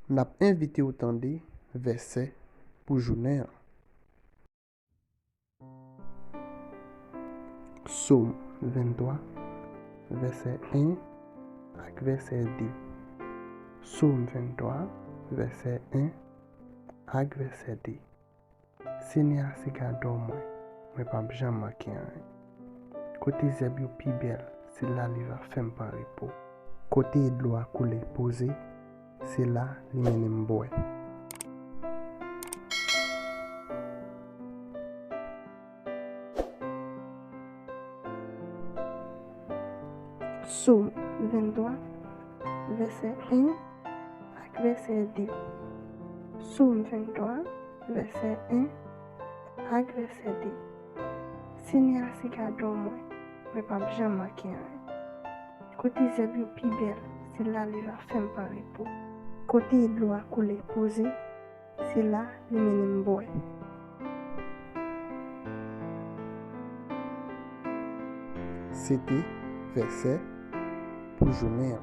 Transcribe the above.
n'a invité autant de versets pour journée. Psaume 23, verset 1 ak verset 2. Psaume 23, verset 1 ak verset 2. Seigneur, c'est gardons moi, mais pas jamais manquer rien. Côté zèb yo pi belle, c'est là li va faire par repos. Côté de l'eau a coulé posé, c'est là li mène m'boy. Psaume 23, verset 1 ak verset 2. Psaume 23, verset 1 ak verset 2. Seigneur, c'est gardons moi, mais pas jamais manquer rien. Côté zèb yo pi belle, c'est là li va faire par repos. Côté de l'eau a coulé posé, c'est là li mène m'boy. C'était verset pour journée.